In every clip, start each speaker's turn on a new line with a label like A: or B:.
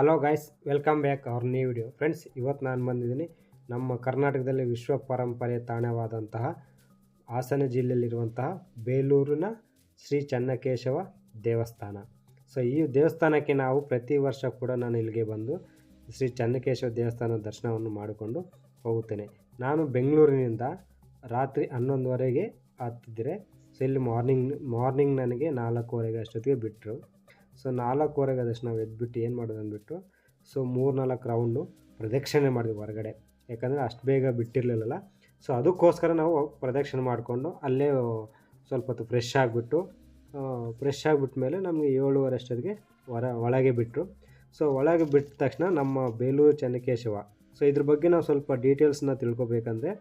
A: Hello guys, welcome back our new video. Friends, ಇವತ್ತು ನಾನು ಬಂದಿದ್ದೀನಿ ನಮ್ಮ ಕರ್ನಾಟಕದಲ್ಲಿ ವಿಶ್ವ ಪರಂಪರೆಯ ತಾಣವಾದಂತಹ ಹಾಸನ ಜಿಲ್ಲೆಯಲ್ಲಿರುವಂತಹ ಬೇಲೂರಿನ ಶ್ರೀ ಚೆನ್ನಕೇಶವ ದೇವಸ್ಥಾನ. ಸೊ ಈ ದೇವಸ್ಥಾನಕ್ಕೆ ನಾವು ಪ್ರತಿ ವರ್ಷ ಕೂಡ ನಾನು ಇಲ್ಲಿಗೆ ಬಂದು ಶ್ರೀ ಚೆನ್ನಕೇಶವ ದೇವಸ್ಥಾನ ದರ್ಶನವನ್ನು ಮಾಡಿಕೊಂಡು ಹೋಗುತ್ತೇನೆ. ನಾನು ಬೆಂಗಳೂರಿನಿಂದ ರಾತ್ರಿ 11:30ಗೆ ಹತ್ತಿದ್ರೆ, ಸೊ ಇಲ್ಲಿ ಮಾರ್ನಿಂಗ್ ನನಗೆ 4:15 ಅಷ್ಟೊತ್ತಿಗೆ ಬಿಟ್ಟರು. ಸೊ 4:15 ಅದಷ್ಟು ನಾವು ಎದ್ಬಿಟ್ಟು ಏನು ಮಾಡೋದು ಅಂದ್ಬಿಟ್ಟು ಸೊ 3-4 ರೌಂಡು ಪ್ರದಕ್ಷಿಣೆ ಮಾಡಿದ್ವಿ ಹೊರಗಡೆ. ಯಾಕಂದರೆ ಅಷ್ಟು ಬೇಗ ಬಿಟ್ಟಿರಲಿಲ್ಲಲ್ಲ. ಸೊ ಅದಕ್ಕೋಸ್ಕರ ನಾವು ಪ್ರದಕ್ಷಿಣೆ ಮಾಡಿಕೊಂಡು ಅಲ್ಲೇ ಸ್ವಲ್ಪ ಹೊತ್ತು ಫ್ರೆಶ್ ಆಗಿಬಿಟ್ಟ ಮೇಲೆ ನಮಗೆ 7:30 ಅಷ್ಟೊತ್ತಿಗೆ ಒಳಗೆ ಬಿಟ್ಟರು. ಸೊ ಒಳಗೆ ಬಿಟ್ಟ ತಕ್ಷಣ ನಮ್ಮ ಬೇಲೂರು ಚೆನ್ನಕೇಶವ, ಸೊ ಇದ್ರ ಬಗ್ಗೆ ನಾವು ಸ್ವಲ್ಪ ಡೀಟೇಲ್ಸ್ನ ತಿಳ್ಕೊಬೇಕಂದ್ರೆ,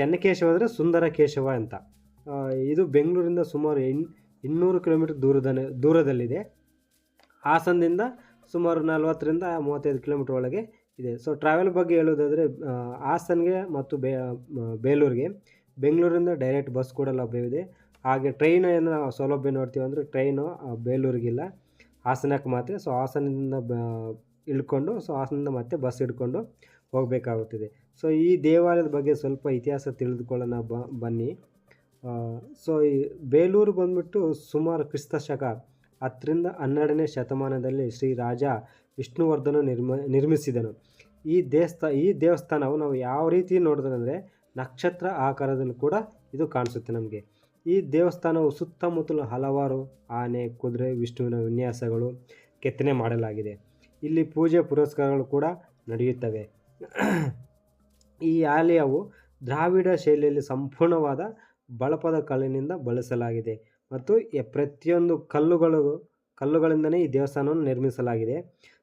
A: ಚೆನ್ನಕೇಶವ ಅಂದರೆ ಸುಂದರ ಕೇಶವ ಅಂತ. ಇದು ಬೆಂಗಳೂರಿಂದ ಸುಮಾರು 200 ಕಿಲೋಮೀಟರ್ ದೂರದಲ್ಲಿದೆ. ಹಾಸನದಿಂದ ಸುಮಾರು 40-35 ಕಿಲೋಮೀಟರ್ ಒಳಗೆ ಇದೆ. ಸೊ ಟ್ರಾವೆಲ್ ಬಗ್ಗೆ ಹೇಳೋದಾದರೆ, ಹಾಸನ್ಗೆ ಮತ್ತು ಬೇಲೂರಿಗೆ ಬೆಂಗಳೂರಿಂದ ಡೈರೆಕ್ಟ್ ಬಸ್ ಕೂಡ ಲಭ್ಯವಿದೆ. ಹಾಗೆ ಟ್ರೈನ್ ಏನು ಸೌಲಭ್ಯ ನೋಡ್ತೀವಿ ಅಂದರೆ, ಟ್ರೈನು ಬೇಲೂರಿಗಿಲ್ಲ, ಹಾಸನಕ್ಕೆ ಮಾತ್ರ. ಸೊ ಹಾಸನದಿಂದ ಇಳ್ಕೊಂಡು, ಸೊ ಹಾಸನದಿಂದ ಮತ್ತೆ ಬಸ್ ಹಿಡ್ಕೊಂಡು ಹೋಗಬೇಕಾಗುತ್ತದೆ. ಸೊ ಈ ದೇವಾಲಯದ ಬಗ್ಗೆ ಸ್ವಲ್ಪ ಇತಿಹಾಸ ತಿಳಿದುಕೊಳ್ಳೋಣ ಬನ್ನಿ. ಸೊ ಈ ಬೇಲೂರು ಬಂದ್ಬಿಟ್ಟು ಸುಮಾರು ಕ್ರಿಸ್ತ ಶಕ 10ರಿಂದ 12ನೇ ಶತಮಾನದಲ್ಲಿ ಶ್ರೀ ರಾಜ ವಿಷ್ಣುವರ್ಧನ ನಿರ್ಮಿಸಿದನು. ಈ ದೇವಸ್ಥಾನವು ನಾವು ಯಾವ ರೀತಿ ನೋಡಿದ್ರೆ ನಕ್ಷತ್ರ ಆಕಾರದಲ್ಲಿ ಕೂಡ ಇದು ಕಾಣಿಸುತ್ತೆ ನಮಗೆ. ಈ ದೇವಸ್ಥಾನವು ಸುತ್ತಮುತ್ತಲು ಹಲವಾರು ಆನೆ, ಕುದುರೆ, ವಿಷ್ಣುವಿನ ವಿನ್ಯಾಸಗಳು ಕೆತ್ತನೆ ಮಾಡಲಾಗಿದೆ. ಇಲ್ಲಿ ಪೂಜೆ ಪುರಸ್ಕಾರಗಳು ಕೂಡ ನಡೆಯುತ್ತವೆ. ಈ ಆಲಯವು ದ್ರಾವಿಡ ಶೈಲಿಯಲ್ಲಿ ಸಂಪೂರ್ಣವಾದ ಬಳಪದ ಕಲ್ಲಿನಿಂದ ಬಳಸಲಾಗಿದೆ ಮತ್ತು ಪ್ರತಿಯೊಂದು ಕಲ್ಲುಗಳಿಂದಲೇ ಈ ದೇವಸ್ಥಾನವನ್ನು ನಿರ್ಮಿಸಲಾಗಿದೆ.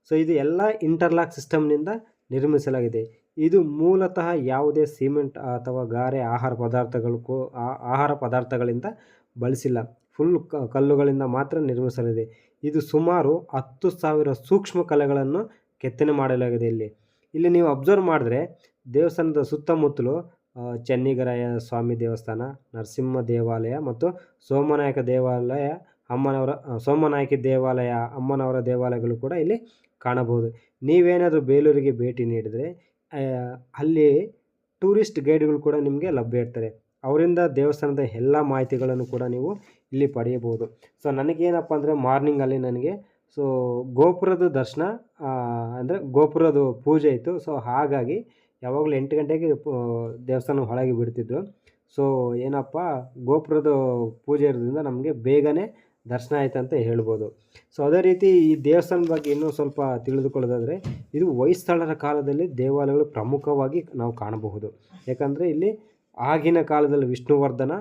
A: ಸೊ ಇದು ಎಲ್ಲ ಇಂಟರ್ಲಾಕ್ ಸಿಸ್ಟಮ್ನಿಂದ ನಿರ್ಮಿಸಲಾಗಿದೆ. ಇದು ಮೂಲತಃ ಯಾವುದೇ ಸಿಮೆಂಟ್ ಅಥವಾ ಗಾರೆ ಆಹಾರ ಪದಾರ್ಥಗಳಿಂದ ಬಳಸಿಲ್ಲ, ಫುಲ್ ಕಲ್ಲುಗಳಿಂದ ಮಾತ್ರ ನಿರ್ಮಿಸಲಾಗಿದೆ. ಇದು ಸುಮಾರು 10,000 ಸೂಕ್ಷ್ಮ ಕಲೆಗಳನ್ನು ಕೆತ್ತನೆ ಮಾಡಲಾಗಿದೆ. ಇಲ್ಲಿ ನೀವು ಅಬ್ಸರ್ವ್ ಮಾಡಿದ್ರೆ ದೇವಸ್ಥಾನದ ಸುತ್ತಮುತ್ತಲು ಚೆನ್ನಿಗರಾಯ ಸ್ವಾಮಿ ದೇವಸ್ಥಾನ, ನರಸಿಂಹ ದೇವಾಲಯ ಮತ್ತು ಸೋಮನಾಯಕಿ ದೇವಾಲಯ ಅಮ್ಮನವರ ದೇವಾಲಯಗಳು ಕೂಡ ಇಲ್ಲಿ ಕಾಣಬಹುದು. ನೀವೇನಾದರೂ ಬೇಲೂರಿಗೆ ಭೇಟಿ ನೀಡಿದರೆ ಅಲ್ಲಿ ಟೂರಿಸ್ಟ್ ಗೈಡ್ಗಳು ಕೂಡ ನಿಮಗೆ ಲಭ್ಯ ಇರ್ತಾರೆ. ಅವರಿಂದ ದೇವಸ್ಥಾನದ ಎಲ್ಲ ಮಾಹಿತಿಗಳನ್ನು ಕೂಡ ನೀವು ಇಲ್ಲಿ ಪಡೆಯಬಹುದು. ಸೊ ನನಗೇನಪ್ಪ ಅಂದರೆ ಮಾರ್ನಿಂಗಲ್ಲಿ ನನಗೆ ಸೊ ಗೋಪುರದ ದರ್ಶನ ಅಂದರೆ ಗೋಪುರದ ಪೂಜೆ ಇತ್ತು. ಸೊ ಹಾಗಾಗಿ ಯಾವಾಗಲೂ 8 ಗಂಟೆಗೆ ದೇವಸ್ಥಾನ ಒಳಗೆ ಬಿಡ್ತಿದ್ರು. ಸೊ ಏನಪ್ಪ, ಗೋಪುರದ ಪೂಜೆ ಇರೋದ್ರಿಂದ ನಮಗೆ ಬೇಗನೆ ದರ್ಶನ ಆಯ್ತು ಅಂತ ಹೇಳ್ಬೋದು. ಸೊ ಅದೇ ರೀತಿ ಈ ದೇವಸ್ಥಾನದ ಬಗ್ಗೆ ಇನ್ನೂ ಸ್ವಲ್ಪ ತಿಳಿದುಕೊಳ್ಳೋದಾದರೆ, ಇದು ಹೊಯ್ಸಳರ ಕಾಲದಲ್ಲಿ ದೇವಾಲಯಗಳು ಪ್ರಮುಖವಾಗಿ ನಾವು ಕಾಣಬಹುದು. ಯಾಕಂದರೆ ಇಲ್ಲಿ ಆಗಿನ ಕಾಲದಲ್ಲಿ ವಿಷ್ಣುವರ್ಧನ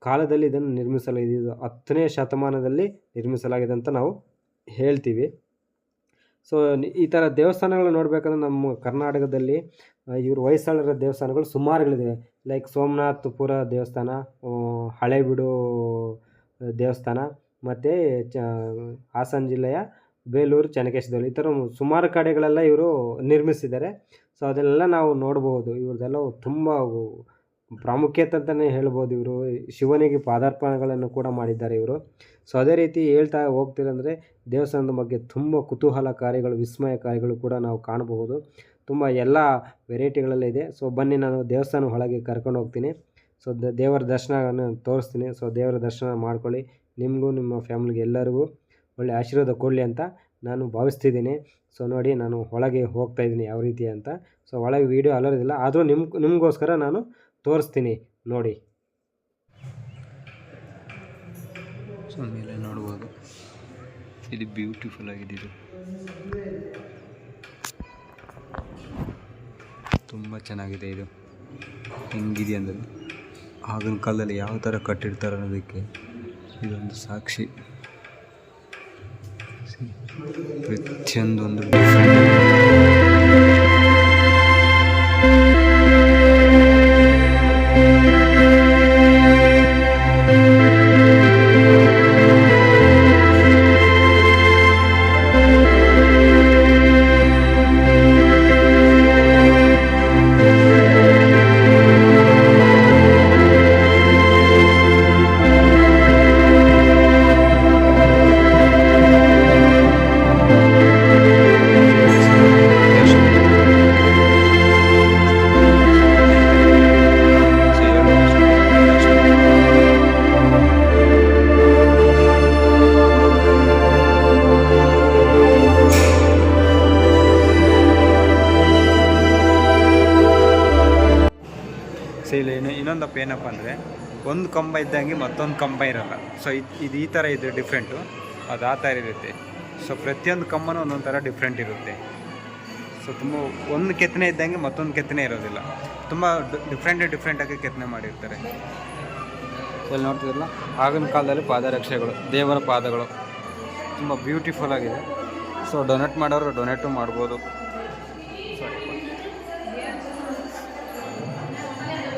A: ಕಾಲದಲ್ಲಿ ಇದನ್ನು ನಿರ್ಮಿಸಲಾಗಿದೆ. ಇದು 10ನೇ ಶತಮಾನದಲ್ಲಿ ನಿರ್ಮಿಸಲಾಗಿದೆ ಅಂತ ನಾವು ಹೇಳ್ತೀವಿ. ಸೊ ಈ ಥರ ದೇವಸ್ಥಾನಗಳು ನೋಡಬೇಕಂದ್ರೆ ನಮ್ಮ ಕರ್ನಾಟಕದಲ್ಲಿ ಇವರು ಹೊಯ್ಸಳರ ದೇವಸ್ಥಾನಗಳು ಸುಮಾರುಗಳಿವೆ. ಲೈಕ್ ಸೋಮನಾಥಪುರ ದೇವಸ್ಥಾನ, ಹಳೇಬೀಡು ದೇವಸ್ಥಾನ ಮತ್ತು ಹಾಸನ ಜಿಲ್ಲೆಯ ಬೇಲೂರು ಚೆನ್ನಕೇಶವ, ಈ ಥರ ಸುಮಾರು ಕಡೆಗಳೆಲ್ಲ ಇವರು ನಿರ್ಮಿಸಿದ್ದಾರೆ. ಸೊ ಅದೆಲ್ಲ ನಾವು ನೋಡ್ಬೋದು. ಇವ್ರದ್ದೆಲ್ಲ ತುಂಬ ಪ್ರಾಮುಖ್ಯತೆ ಅಂತಲೇ ಹೇಳ್ಬೋದು. ಇವರು ಶಿವನಿಗೆ ಪಾದಾರ್ಪಣೆಗಳನ್ನು ಕೂಡ ಮಾಡಿದ್ದಾರೆ ಇವರು. ಸೊ ಅದೇ ರೀತಿ ಹೇಳ್ತಾ ಹೋಗ್ತೀರಂದರೆ ದೇವಸ್ಥಾನದ ಬಗ್ಗೆ ತುಂಬ ಕುತೂಹಲಕಾರಿಗಳು, ವಿಸ್ಮಯಕಾರಿಗಳು ಕೂಡ ನಾವು ಕಾಣಬಹುದು. ತುಂಬ ಎಲ್ಲ ವೆರೈಟಿಗಳೆಲ್ಲ ಇದೆ. ಸೊ ಬನ್ನಿ, ನಾನು ದೇವಸ್ಥಾನ ಒಳಗೆ ಕರ್ಕೊಂಡು ಹೋಗ್ತೀನಿ. ಸೊ ದೇವರ ದರ್ಶನ ತೋರಿಸ್ತೀನಿ. ಸೊ ದೇವರ ದರ್ಶನ ಮಾಡ್ಕೊಳ್ಳಿ. ನಿಮಗೂ ನಿಮ್ಮ ಫ್ಯಾಮಿಲಿಗೆ ಎಲ್ಲರಿಗೂ ಒಳ್ಳೆ ಆಶೀರ್ವಾದ ಕೊಡಲಿ ಅಂತ ನಾನು ಭಾವಿಸ್ತಿದ್ದೀನಿ. ಸೊ ನೋಡಿ, ನಾನು ಒಳಗೆ ಹೋಗ್ತಾಯಿದ್ದೀನಿ ಯಾವ ರೀತಿ ಅಂತ. ಸೊ ಒಳಗೆ ವೀಡಿಯೋ ಅಲ್ಲೋದಿಲ್ಲ, ಆದರೂ ನಿಮಗೋಸ್ಕರ ನಾನು ತೋರಿಸ್ತೀನಿ ನೋಡಿ.
B: ಸೊ ಮೇಲೆ ನೋಡ್ಬೋದು, ಇದು ಬ್ಯೂಟಿಫುಲ್ ಆಗಿದೆ. ಇದು ತುಂಬ ಚೆನ್ನಾಗಿದೆ. ಇದು ಹೆಂಗಿದೆ ಅಂದರೆ ಆಗಿನ ಕಾಲದಲ್ಲಿ ಯಾವ ಥರ ಕಟ್ಟಿರ್ತಾರೆ ಅನ್ನೋದಕ್ಕೆ ಇದೊಂದು ಸಾಕ್ಷಿ. ಪ್ರತಿಯೊಂದೊಂದು ಏನಪ್ಪ ಅಂದರೆ ಒಂದು ಕಂಬ ಇದ್ದಂಗೆ ಮತ್ತೊಂದು ಕಂಬ ಇರೋಲ್ಲ. ಸೊ ಇದು ಈ ಥರ ಇದ್ರೆ ಡಿಫ್ರೆಂಟು, ಅದು ಆ ಥರ ಇರುತ್ತೆ. ಸೊ ಪ್ರತಿಯೊಂದು ಕಂಬನೂ ಒಂದೊಂದು ಥರ ಡಿಫ್ರೆಂಟ್ ಇರುತ್ತೆ. ಸೊ ತುಂಬ ಒಂದು ಕೆತ್ತನೆ ಇದ್ದಂಗೆ ಮತ್ತೊಂದು ಕೆತ್ತನೆ ಇರೋದಿಲ್ಲ, ತುಂಬ ಡಿಫ್ರೆಂಟಾಗಿ ಕೆತ್ತನೆ ಮಾಡಿರ್ತಾರೆ. ಸೊ ಇಲ್ಲಿ ನೋಡ್ತಿದ್ರಲ್ಲ, ಆಗಿನ ಕಾಲದಲ್ಲಿ ಪಾದರಕ್ಷೆಗಳು, ದೇವರ ಪಾದಗಳು ತುಂಬ ಬ್ಯೂಟಿಫುಲ್ ಆಗಿದೆ. ಸೊ ಡೊನೇಟ್ ಮಾಡೋರು ಡೊನೇಟು ಮಾಡ್ಬೋದು.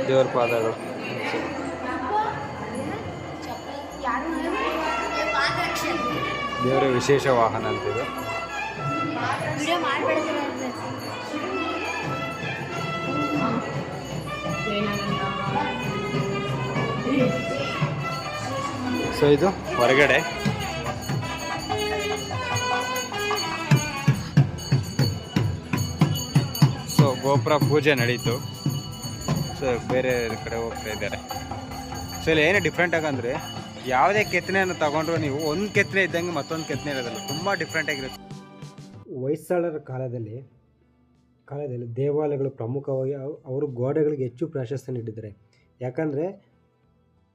B: ದೇವರ ಪಾದಗಳು, ದೇವರ ವಿಶೇಷ ವಾಹನ ಅಂತಿದೆ. ಸೊ ಇದು ಹೊರಗಡೆ. ಸೊ ಗೋಪುರ ಪೂಜೆ ನಡೀತು. ಸೊ ಬೇರೆ ಕಡೆ ಹೋಗ್ತಾ ಇದ್ದಾರೆ. ಸೊ ಇಲ್ಲಿ ಏನು ಡಿಫ್ರೆಂಟ್ ಆಗಂದರೆ, ಯಾವುದೇ ಕೆತ್ತನೆಯನ್ನು ತಗೊಂಡ್ರು ನೀವು ಒಂದು ಕೆತ್ತನೆ ಇದ್ದಂಗೆ ಮತ್ತೊಂದು ಕೆತ್ತನೆ ಇರೋದಿಲ್ಲ, ತುಂಬ ಡಿಫ್ರೆಂಟಾಗಿರುತ್ತೆ.
A: ಹೊಯ್ಸಳರ ಕಾಲದಲ್ಲಿ ದೇವಾಲಯಗಳು ಪ್ರಮುಖವಾಗಿ ಅವರು ಗೋಡೆಗಳಿಗೆ ಹೆಚ್ಚು ಪ್ರಾಶಸ್ತ್ಯ ನೀಡಿದ್ದಾರೆ. ಯಾಕಂದರೆ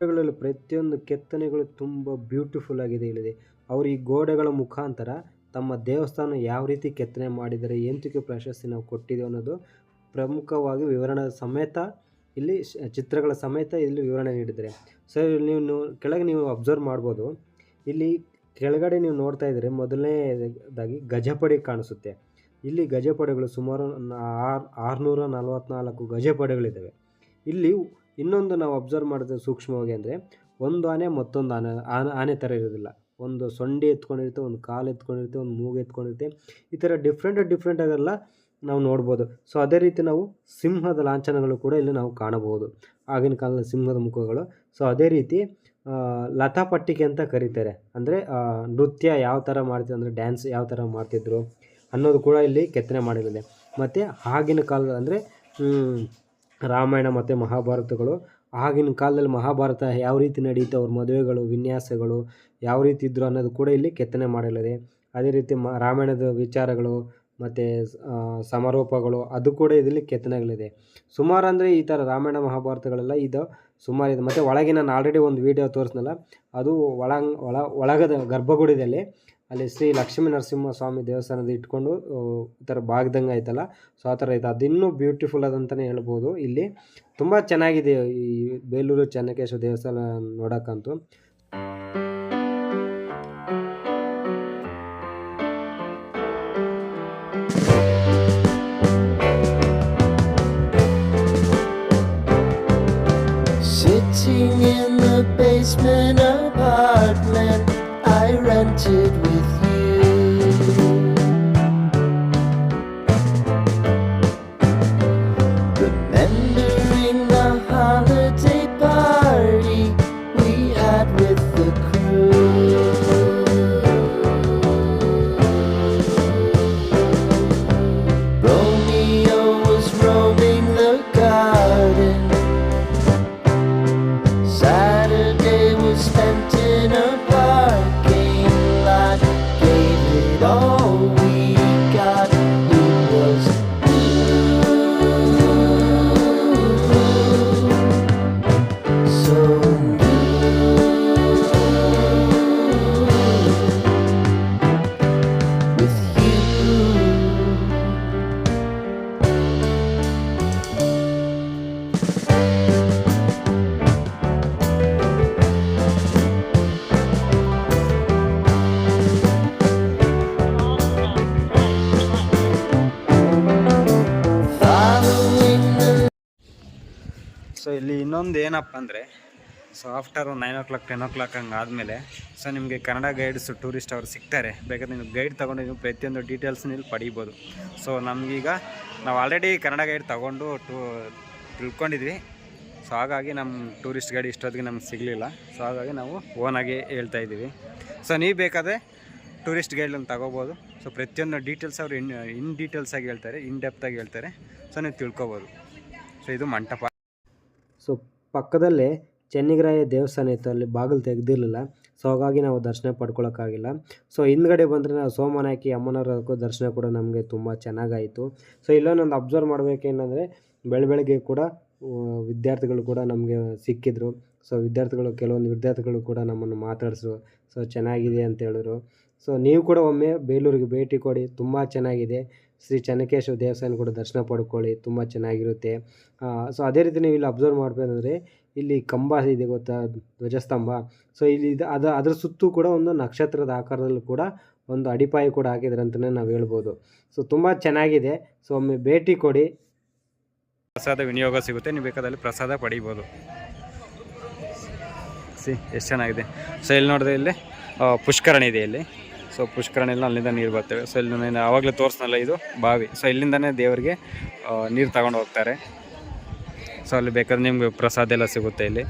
A: ಗೋಡೆಗಳಲ್ಲಿ ಪ್ರತಿಯೊಂದು ಕೆತ್ತನೆಗಳು ತುಂಬ ಬ್ಯೂಟಿಫುಲ್ ಆಗಿದೆ ಇಲ್ಲಿದೆ. ಅವರು ಈ ಗೋಡೆಗಳ ಮುಖಾಂತರ ತಮ್ಮ ದೇವಸ್ಥಾನ ಯಾವ ರೀತಿ ಕೆತ್ತನೆ ಮಾಡಿದ್ದಾರೆ, ಎಂತಕ್ಕೆ ಪ್ರಾಶಸ್ತ್ಯ ನಾವು ಕೊಟ್ಟಿದ್ದೇವೆ ಅನ್ನೋದು ಪ್ರಮುಖವಾಗಿ ವಿವರಣೆ ಸಮೇತ ಇಲ್ಲಿ ಚಿತ್ರಗಳ ಸಮೇತ ಇಲ್ಲಿ ವಿವರಣೆ ನೀಡಿದ್ದಾರೆ. ಸೊ ನೀವು ಕೆಳಗೆ ನೀವು ಅಬ್ಸರ್ವ್ ಮಾಡ್ಬೋದು, ಇಲ್ಲಿ ಕೆಳಗಡೆ ನೀವು ನೋಡ್ತಾ ಇದ್ದರೆ ಮೊದಲನೇದಾಗಿ ಗಜಪಡೆ ಕಾಣಿಸುತ್ತೆ. ಇಲ್ಲಿ ಗಜಪಡೆಗಳು ಸುಮಾರು 644 ಗಜಪಡೆಗಳಿದ್ದಾವೆ. ಇಲ್ಲಿ ಇನ್ನೊಂದು ನಾವು ಅಬ್ಸರ್ವ್ ಮಾಡಿದ್ರೆ ಸೂಕ್ಷ್ಮವಾಗಿ ಅಂದರೆ, ಒಂದು ಆನೆ ಮತ್ತೊಂದು ಆನೆ ಥರ ಇರೋದಿಲ್ಲ. ಒಂದು ಸೊಂಡಿ ಎತ್ಕೊಂಡಿರುತ್ತೆ, ಒಂದು ಕಾಲು ಎತ್ಕೊಂಡಿರುತ್ತೆ, ಒಂದು ಮೂಗು ಎತ್ಕೊಂಡಿರುತ್ತೆ. ಈ ಥರ ಡಿಫ್ರೆಂಟ್ ಆಗೆಲ್ಲ ನಾವು ನೋಡ್ಬೋದು. ಸೊ ಅದೇ ರೀತಿ ನಾವು ಸಿಂಹದ ಲಾಂಛನಗಳು ಕೂಡ ಇಲ್ಲಿ ನಾವು ಕಾಣಬಹುದು, ಆಗಿನ ಕಾಲದ ಸಿಂಹದ ಮುಖಗಳು. ಸೊ ಅದೇ ರೀತಿ ಲತಾಪಟ್ಟಿಕೆ ಅಂತ ಕರೀತಾರೆ. ಅಂದರೆ ನೃತ್ಯ ಯಾವ ಥರ ಮಾಡ್ತಿದ್ರು, ಅಂದರೆ ಡ್ಯಾನ್ಸ್ ಯಾವ ಥರ ಮಾಡ್ತಿದ್ರು ಅನ್ನೋದು ಕೂಡ ಇಲ್ಲಿ ಕೆತ್ತನೆ ಮಾಡಿರೋದೆ. ಮತ್ತು ಆಗಿನ ಕಾಲದ ಅಂದರೆ ರಾಮಾಯಣ ಮತ್ತು ಮಹಾಭಾರತಗಳು, ಆಗಿನ ಕಾಲದಲ್ಲಿ ಮಹಾಭಾರತ ಯಾವ ರೀತಿ ನಡೀತು, ಅವ್ರ ಮದುವೆಗಳು, ವಿನ್ಯಾಸಗಳು ಯಾವ ರೀತಿ ಇದ್ದರು ಅನ್ನೋದು ಕೂಡ ಇಲ್ಲಿ ಕೆತ್ತನೆ ಮಾಡಿರೋದೆ. ಅದೇ ರೀತಿ ರಾಮಾಯಣದ ವಿಚಾರಗಳು ಮತ್ತು ಸಮಾರೋಪಗಳು ಅದು ಕೂಡ ಇದರಲ್ಲಿ ಕೆತ್ತನೆಗಳಿದೆ. ಸುಮಾರು ಅಂದರೆ ಈ ಥರ ರಾಮಾಯಣ ಮಹಾಭಾರತಗಳೆಲ್ಲ ಇದು ಸುಮಾರಿದೆ. ಮತ್ತು ಒಳಗೆ ನಾನು ಆಲ್ರೆಡಿ ಒಂದು ವೀಡಿಯೋ ತೋರಿಸ್ನಲ್ಲ, ಅದು ಒಳಗದ ಗರ್ಭಗುಡಿಯಲ್ಲಿ ಅಲ್ಲಿ ಶ್ರೀ ಲಕ್ಷ್ಮೀ ನರಸಿಂಹ ಸ್ವಾಮಿ ದೇವಸ್ಥಾನದ ಇಟ್ಕೊಂಡು ಈ ಥರ ಬಾಗ್ದಂಗೆ ಆಯ್ತಲ್ಲ, ಸೊ ಆ ಥರ ಐತೆ. ಅದಿನ್ನೂ ಬ್ಯೂಟಿಫುಲ್ ಅದಂತಲೇ ಹೇಳ್ಬೋದು. ಇಲ್ಲಿ ತುಂಬ ಚೆನ್ನಾಗಿದೆ ಈ ಬೇಲೂರು ಚೆನ್ನಕೇಶವ ದೇವಸ್ಥಾನ ನೋಡೋಕ್ಕಂತೂ.
C: Sitting in the basement apartment I rented with you, remembering the holiday party we had with the crew. Romeo was roaming the garden, Saturday was spent in a parking lot, gave it all we got. It was so with you.
B: So ಇಲ್ಲಿ ಇನ್ನೊಂದು ಏನಪ್ಪ ಅಂದರೆ, so after 9 o'clock 10 o'clock ಹಂಗೆ ಆದಮೇಲೆ so ನಿಮಗೆ Kannada guides tourist ಅವ್ರು ಸಿಗ್ತಾರೆ. ಬೇಕಾದ್ರೆ ನೀವು ಗೈಡ್ ತೊಗೊಂಡು ನೀವು ಪ್ರತಿಯೊಂದು ಡೀಟೇಲ್ಸ್ನ ಇಲ್ಲಿ ಪಡಿಬೋದು. ಸೊ ನಮಗೀಗ ನಾವು ಆಲ್ರೆಡಿ ಕನ್ನಡ ಗೈಡ್ ತೊಗೊಂಡು ತಿಳ್ಕೊಂಡಿದ್ವಿ. ಸೊ ಹಾಗಾಗಿ ನಮ್ಮ ಟೂರಿಸ್ಟ್ ಗೈಡ್ ಇಷ್ಟೊತ್ತಿಗೆ ನಮ್ಗೆ ಸಿಗಲಿಲ್ಲ. ಸೊ ಹಾಗಾಗಿ ನಾವು ಓನಾಗಿ ಹೇಳ್ತಾ ಇದ್ದೀವಿ. ಸೊ ನೀವು ಬೇಕಾದರೆ ಟೂರಿಸ್ಟ್ ಗೈಡ್ನ ತಗೋಬೋದು. ಸೊ ಪ್ರತಿಯೊಂದು ಡೀಟೇಲ್ಸ್ ಅವರು ಇನ್ ಡೀಟೇಲ್ಸಾಗಿ ಹೇಳ್ತಾರೆ, ಇನ್ ಡೆಪ್ತಾಗಿ ಹೇಳ್ತಾರೆ. ಸೊ ನೀವು ತಿಳ್ಕೊಬೋದು. ಸೊ ಇದು ಮಂಟಪ.
A: ಸೊ ಪಕ್ಕದಲ್ಲೇ ಚೆನ್ನಿಗರಾಯ ದೇವಸ್ಥಾನ ಇತ್ತು, ಅಲ್ಲಿ ಬಾಗಿಲು ತೆಗೆದಿರಲಿಲ್ಲ. ಸೊ ಹಾಗಾಗಿ ನಾವು ದರ್ಶನ ಪಡ್ಕೊಳ್ಳೋಕ್ಕಾಗಿಲ್ಲ. ಸೊ ಹಿಂದ್ಗಡೆ ಬಂದರೆ ನಾವು ಸೋಮನಾಯಕಿ ಅಮ್ಮನವರ ದರ್ಶನ ಕೂಡ ನಮಗೆ ತುಂಬ ಚೆನ್ನಾಗಾಯಿತು. ಸೊ ಇಲ್ಲೊಂದೊಂದು ಅಬ್ಸರ್ವ್ ಮಾಡಬೇಕೇನಂದರೆ, ಬೆಳಗ್ಗೆ ಕೂಡ ವಿದ್ಯಾರ್ಥಿಗಳು ಕೂಡ ನಮಗೆ ಸಿಕ್ಕಿದ್ರು. ಸೊ ಕೆಲವೊಂದು ವಿದ್ಯಾರ್ಥಿಗಳು ಕೂಡ ನಮ್ಮನ್ನು ಮಾತಾಡಿಸಿದ್ರು. ಸೊ ಚೆನ್ನಾಗಿದೆ ಅಂತ ಹೇಳಿದ್ರು. ಸೊ ನೀವು ಕೂಡ ಒಮ್ಮೆ ಬೇಲೂರಿಗೆ ಭೇಟಿ ಕೊಡಿ, ತುಂಬ ಚೆನ್ನಾಗಿದೆ. ಶ್ರೀ ಚೆನ್ನಕೇಶವ ದೇವಸ್ಥಾನ ಕೂಡ ದರ್ಶನ ಪಡ್ಕೊಳ್ಳಿ, ತುಂಬ ಚೆನ್ನಾಗಿರುತ್ತೆ. ಸೊ ಅದೇ ರೀತಿ ನೀವು ಇಲ್ಲಿ ಅಬ್ಸರ್ವ್ ಮಾಡಬೇಕಂದ್ರೆ ಇಲ್ಲಿ ಕಂಬ ಇದೆ ಗೊತ್ತಾ, ಧ್ವಜಸ್ತಂಭ. ಸೊ ಇಲ್ಲಿ ಅದರ ಸುತ್ತೂ ಕೂಡ ಒಂದು ನಕ್ಷತ್ರದ ಆಕಾರದಲ್ಲೂ ಕೂಡ ಒಂದು ಅಡಿಪಾಯ ಕೂಡ ಹಾಕಿದ್ದಾರೆ ಅಂತಲೇ ನಾವು ಹೇಳ್ಬೋದು. ಸೊ ತುಂಬ ಚೆನ್ನಾಗಿದೆ. ಸೊ ಒಮ್ಮೆ ಭೇಟಿ ಕೊಡಿ.
B: ಪ್ರಸಾದ ವಿನಿಯೋಗ ಸಿಗುತ್ತೆ, ನೀವು ಬೇಕಾದಲ್ಲಿ ಪ್ರಸಾದ ಪಡಿಬೋದು. ಎಷ್ಟು ಚೆನ್ನಾಗಿದೆ. ಸೊ ಇಲ್ಲಿ ನೋಡಿದ್ರೆ ಇಲ್ಲಿ ಪುಷ್ಕರಣಿ ಇದೆ ಇಲ್ಲಿ. ಸೊ ಪುಷ್ಕರಣಿಯಲ್ಲಿ ಅಲ್ಲಿಂದ ನೀರು ಬರ್ತವೆ. ಸೊ ಇಲ್ಲಿ ನಾನು ಆವಾಗಲೇ ತೋರಿಸ್ನಲ್ಲ, ಇದು ಬಾವಿ. ಸೊ ಇಲ್ಲಿಂದನೇ ದೇವರಿಗೆ ನೀರು ತಗೊಂಡು ಹೋಗ್ತಾರೆ. ಸೊ ಅಲ್ಲಿ ಬೇಕಾದ್ರೆ ನಿಮ್ಗೆ ಪ್ರಸಾದ ಎಲ್ಲ ಸಿಗುತ್ತೆ ಇಲ್ಲಿ.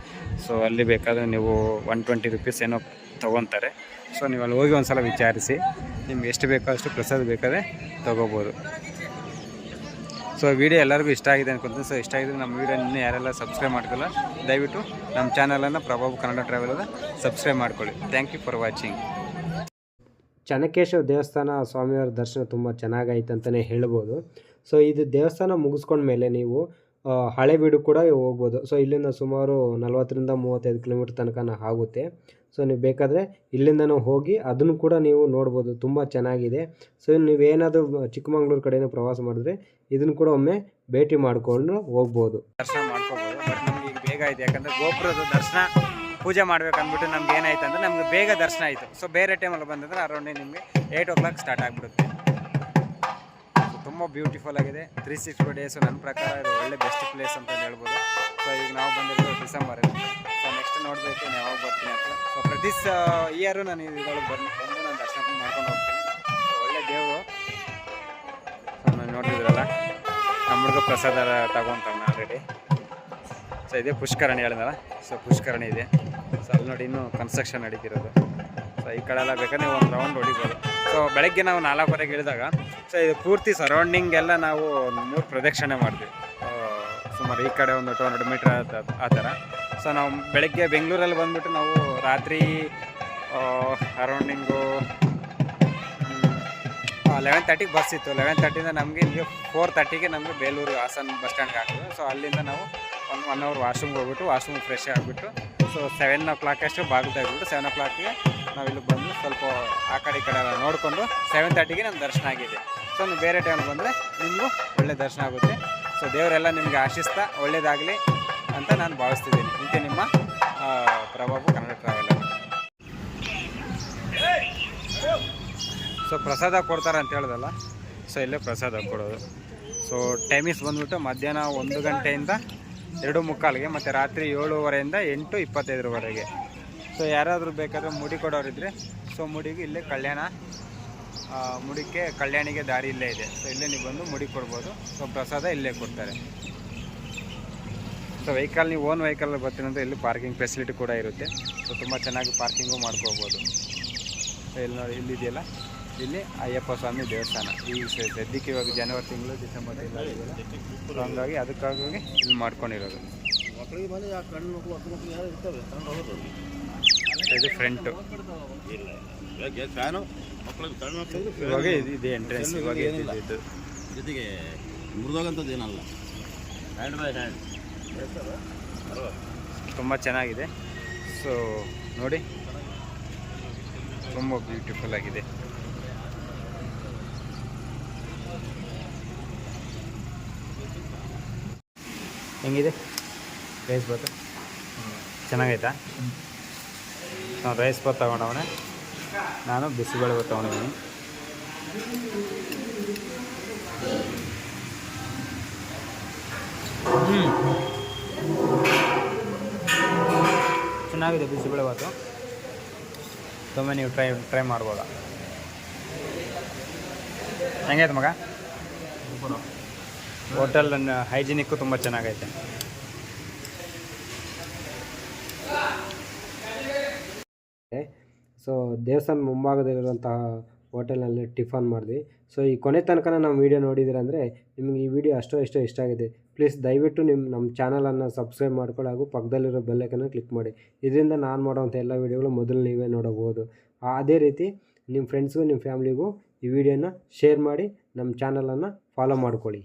B: ಸೊ ಅಲ್ಲಿ ಬೇಕಾದರೆ ನೀವು 120 ರೂಪೀಸ್ ಏನೋ ತೊಗೊತಾರೆ. ಸೊ ನೀವು ಅಲ್ಲಿ ಹೋಗಿ ಒಂದು ಸಲ ವಿಚಾರಿಸಿ, ನಿಮ್ಗೆ ಎಷ್ಟು ಬೇಕೋ ಅಷ್ಟು ಪ್ರಸಾದ ಬೇಕಾದರೆ ತೊಗೋಬೋದು. ಸೊ ವಿಡಿಯೋ ಎಲ್ಲರಿಗೂ ಇಷ್ಟ ಆಗಿದೆ ಅನ್ಕೊತೀನಿ. ಸೊ ಇಷ್ಟ ಆಗಿದ್ರೆ ನಮ್ಮ ವಿಡಿಯೋ ಇನ್ನೂ ಯಾರೆಲ್ಲ ಸಬ್ಸ್ಕ್ರೈಬ್ ಮಾಡ್ಕೊಳ್ಳ, ದಯವಿಟ್ಟು ನಮ್ಮ ಚಾನಲನ್ನು ಪ್ರಭಾವ್ ಕನ್ನಡ ಟ್ರಾವೆಲನ್ನು ಸಬ್ಸ್ಕ್ರೈಬ್ ಮಾಡ್ಕೊಳ್ಳಿ. Thank you for watching.
A: Chennakeshava ದೇವಸ್ಥಾನ ಸ್ವಾಮಿಯವರ ದರ್ಶನ ತುಂಬ ಚೆನ್ನಾಗಾಯ್ತು ಅಂತಲೇ ಹೇಳ್ಬೋದು. ಸೊ ಇದು ದೇವಸ್ಥಾನ ಮುಗಿಸ್ಕೊಂಡ್ಮೇಲೆ ನೀವು ಹಳೇಬೀಡು ಕೂಡ ಹೋಗ್ಬೋದು. ಸೊ ಇಲ್ಲಿಂದ ಸುಮಾರು 40-35 ಕಿಲೋಮೀಟ್ರ್ ತನಕ ಆಗುತ್ತೆ. ಸೊ ನೀವು ಬೇಕಾದರೆ ಇಲ್ಲಿಂದನೂ ಹೋಗಿ ಅದನ್ನು ಕೂಡ ನೀವು ನೋಡ್ಬೋದು, ತುಂಬ ಚೆನ್ನಾಗಿದೆ. ಸೊ ನೀವೇನಾದರೂ ಚಿಕ್ಕಮಂಗ್ಳೂರು ಕಡೆಯೂ ಪ್ರವಾಸ ಮಾಡಿದ್ರೆ ಇದನ್ನು ಕೂಡ ಒಮ್ಮೆ ಭೇಟಿ ಮಾಡಿಕೊಂಡು ಹೋಗ್ಬೋದು,
B: ದರ್ಶನ ಮಾಡ್ಕೋಬೋದು. ಬಟ್ ನಮ್ಗೆ ಈಗ ಬೇಗ ಆಯಿತು, ಯಾಕಂದರೆ ಗೋಪುರದ ದರ್ಶನ ಪೂಜೆ ಮಾಡ್ಬೇಕಂದ್ಬಿಟ್ಟು ನಮ್ಗೆ ಏನಾಯ್ತು ಅಂದರೆ ನಮಗೆ ಬೇಗ ದರ್ಶನ ಆಯಿತು. ಸೊ ಬೇರೆ ಟೈಮಲ್ಲಿ ಬಂದಂದ್ರೆ ಅರೌಂಡ್ ನಿಮಗೆ 8 o'clock ಸ್ಟಾರ್ಟ್ ಆಗಿಬಿಡುತ್ತೆ. ತುಂಬ ಬ್ಯೂಟಿಫುಲ್ ಆಗಿದೆ. 360 ಡೇಸ್ ನನ್ನ ಪ್ರಕಾರ ಇದು ಒಳ್ಳೆ ಬೆಸ್ಟ್ ಪ್ಲೇಸ್ ಅಂತ ಹೇಳ್ಬೋದು. ಸೊ ಈಗ ನಾವು ಬಂದಿರೋದು ಡಿಸೆಂಬರಲ್ಲಿ. ಸೊ ನೆಕ್ಸ್ಟ್ ನೋಡಬೇಕು ನಾನು ಯಾವಾಗ ಬರ್ತೀನಿ ಅಂತ. ಸೊ ಪ್ರತಿ ಇಯರು ನಾನು ಇದರೊಳಗೆ ಬಂದು ನಾನು ದರ್ಶನ ಮಾಡ್ಕೊಂಡು ಹೋಗ್ತೀನಿ. ಸೊ ಒಳ್ಳೆ ದೇವರು. ಸೊ ನಾನು ನೋಡಿದ್ರಲ್ಲ, ನಮ್ಮ ಹುಡುಗ ಪ್ರಸಾದ ತಗೊಂತಾನೆ ಆಲ್ರೆಡಿ. ಸೊ ಇದೇ ಪುಷ್ಕರಣಿ ಹೇಳಿದ್ನಲ್ಲ, ಸೊ ಪುಷ್ಕರಣಿ ಇದೆ. ಸೊ ಅಲ್ಲಿ ನೋಡಿ ಇನ್ನೂ ಕನ್ಸ್ಟ್ರಕ್ಷನ್ ನಡೀತಿರೋದು. ಸೊ ಈ ಕಡೆ ಎಲ್ಲ ಬೇಕಾದ್ರೆ ನೀವು ಒಂದು ರೌಂಡ್ ಹೊಡಿಬೋದು. ಸೊ ಬೆಳಗ್ಗೆ ನಾವು 4:15 ಇಳಿದಾಗ ಸೊ ಇದು ಪೂರ್ತಿ ಸರೌಂಡಿಂಗ್ ಎಲ್ಲ ನಾವು 3 ಪ್ರದಕ್ಷಿಣೆ ಮಾಡ್ತೀವಿ. ಸುಮಾರು ಈ ಕಡೆ ಒಂದು 200 ಮೀಟ್ರ್ ಆ ಥರ. ಸೊ ನಾವು ಬೆಳಗ್ಗೆ ಬೆಂಗಳೂರಲ್ಲಿ ಬಂದುಬಿಟ್ಟು ನಾವು ರಾತ್ರಿ ಅರೌಂಡಿಂಗು 11:30ಗೆ ಬಸ್ ಇತ್ತು. 11:30ಇಂದ ನಮಗೆ ಇಲ್ಲಿ 4:30ಗೆ ನಮಗೆ ಬೇಲೂರು ಹಾಸನ ಬಸ್ ಸ್ಟ್ಯಾಂಡ್ಗೆ ಹಾಕಿದ್ರು. ಸೊ ಅಲ್ಲಿಂದ ನಾವು 1 hour ವಾಶ್ರೂಮ್ಗೆ ಹೋಗ್ಬಿಟ್ಟು ವಾಶ್ರೂಮ್ ಫ್ರೆಶ್ ಆಗಿಬಿಟ್ಟು ಸೊ 7 o'clock ಅಷ್ಟು ಬಾಗಿಲು ತೆಗೆದ್ಬಿಟ್ಟು 7 o'clockಗೆ ನಾವು ಇಲ್ಲಿ ಬಂದು ಸ್ವಲ್ಪ ಆ ಕಡೆ ಈ ಕಡೆ ಎಲ್ಲ ನೋಡಿಕೊಂಡು 7:30ಗೆ ನಮ್ಮ ದರ್ಶನ ಆಗಿದೆ. ಸೊ ನೀವು ಬೇರೆ ಟೈಮ್ ಬಂದರೆ ನಿಮಗೂ ಒಳ್ಳೆ ದರ್ಶನ ಆಗುತ್ತೆ. ಸೊ ದೇವರೆಲ್ಲ ನಿಮಗೆ ಆಶಿಸ್ತಾ ಒಳ್ಳೆಯದಾಗಲಿ ಅಂತ ನಾನು ಭಾವಿಸ್ತಿದ್ದೀನಿ. ಇಂತೆ ನಿಮ್ಮ ಪ್ರಭಾವ ಕನ್ನಡ ಟ್ರಾವೆಲರ್. ಸೊ ಪ್ರಸಾದ ಕೊಡ್ತಾರೆ ಅಂತ ಹೇಳ್ದಲ್ಲ, ಸೊ ಇಲ್ಲೇ ಪ್ರಸಾದ ಕೊಡೋದು. ಸೊ ಟೈಮಿಂಗ್ಸ್ ಬಂದುಬಿಟ್ಟು ಮಧ್ಯಾಹ್ನ 1 ಗಂಟೆಯಿಂದ 2:45ಗೆ ಮತ್ತು ರಾತ್ರಿ 7:30ಇಂದ 8:25ವರೆಗೆ. ಸೊ ಯಾರಾದರೂ ಬೇಕಾದರೆ ಮುಡಿ ಕೊಡೋರಿದ್ದರೆ ಸೊ ಮುಡಿಗೆ ಇಲ್ಲೇ ಕಲ್ಯಾಣಿಗೆ ದಾರಿ ಇಲ್ಲೇ ಇದೆ. ಸೊ ಇಲ್ಲೇ ನೀವು ಬಂದು ಮುಡಿ ಕೊಡ್ಬೋದು. ಸೊ ಪ್ರಸಾದ ಇಲ್ಲೇ ಕೊಡ್ತಾರೆ. ಸೊ ವೆಹಿಕಲ್ ನೀವು ಓನ್ ವೆಹಿಕಲ್ ಬರ್ತೀನಂದ್ರೆ ಇಲ್ಲಿ ಪಾರ್ಕಿಂಗ್ ಫೆಸಿಲಿಟಿ ಕೂಡ ಇರುತ್ತೆ. ಸೊ ತುಂಬ ಚೆನ್ನಾಗಿ ಪಾರ್ಕಿಂಗು ಮಾಡ್ಕೋಬೋದು. ಸೊ ಇಲ್ಲಿ ನೋಡಿ, ಇಲ್ಲಿದೆಯಲ್ಲ, ಇಲ್ಲಿ ಅಯ್ಯಪ್ಪ ಸ್ವಾಮಿ ದೇವಸ್ಥಾನ. ಈ ಸದ್ಯಕ್ಕೆ ಇವಾಗ ಜನವರಿ ತಿಂಗಳು ಡಿಸೆಂಬರ್ ತಿಂಗಳಿದೆಯಲ್ಲ, ಸೊ ಹಂಗಾಗಿ ಅದಕ್ಕಾಗಿ ಇಲ್ಲಿ ಮಾಡ್ಕೊಂಡಿರೋದು. ಇದು ಫ್ರಂಟು. ಇವಾಗ ಇದೆ ಎಂಟ್ರೆನ್ಸ್. ಇವಾಗ ಇದು
D: ಜೊತೆಗೆ ಮುರಿದೋಗಂಥದ್ದು ಏನಲ್ಲ, ಹ್ಯಾಂಡ್ ಬೈ ಹ್ಯಾಂಡ್
B: ತುಂಬ ಚೆನ್ನಾಗಿದೆ. ಸೊ ನೋಡಿ, ತುಂಬ ಬ್ಯೂಟಿಫುಲ್ ಆಗಿದೆ. ಹೆಂಗಿದೆ ರೈಸ್ ಬಾತ್? ಚೆನ್ನಾಗೈತಾ? ನಾವು ರೈಸ್ ಬಾತ್ ತೊಗೊಂಡವನೆ, ನಾನು ಬಿಸಿಬೇಳೆ ಬಾತ್ ತೊಗೊಂಡಿದ್ದೀನಿ. ಚೆನ್ನಾಗಿದೆ ಬಿಸಿಬೇಳೆ ಬಾತು. ಒಮ್ಮೆ ನೀವು ಟ್ರೈ ಮಾಡ್ಬೋದಾ? ಹೆಂಗೈತೆ ಮಗ? ಹೋಟೆಲ್ ಹೈಜಿನಿಕ್ಕು ತುಂಬ ಚೆನ್ನಾಗೈತೆ.
A: ಸೊ ದೇವಸ್ಥಾನ ಮುಂಭಾಗದಲ್ಲಿರುವಂತಹ ಹೋಟೆಲ್ನಲ್ಲಿ ಟಿಫನ್ ಮಾಡಿದ್ವಿ. ಸೊ ಈ ಕೊನೆ ತನಕ ನಮ್ಮ ವೀಡಿಯೋ ನೋಡಿದ್ದೀರಂದರೆ ನಿಮಗೆ ಈ ವಿಡಿಯೋ ಅಷ್ಟೋ ಇಷ್ಟ ಆಗಿದೆ. ಪ್ಲೀಸ್ ದಯವಿಟ್ಟು ನಮ್ಮ ಚಾನಲನ್ನು ಸಬ್ಸ್ಕ್ರೈಬ್ ಮಾಡ್ಕೊಳ್ಳಿ ಹಾಗೂ ಪಕ್ಕದಲ್ಲಿರೋ ಬೆಲ್ಲೈಕನ್ನು ಕ್ಲಿಕ್ ಮಾಡಿ. ಇದರಿಂದ ನಾನು ಮಾಡೋವಂಥ ಎಲ್ಲ ವೀಡಿಯೋಗಳು ಮೊದಲು ನೀವೇ ನೋಡಬಹುದು. ಅದೇ ರೀತಿ ನಿಮ್ಮ ಫ್ರೆಂಡ್ಸ್ಗೂ ನಿಮ್ಮ ಫ್ಯಾಮ್ಲಿಗೂ ಈ ವಿಡಿಯೋನ ಶೇರ್ ಮಾಡಿ ನಮ್ಮ ಚಾನಲನ್ನು ಫಾಲೋ ಮಾಡ್ಕೊಳ್ಳಿ.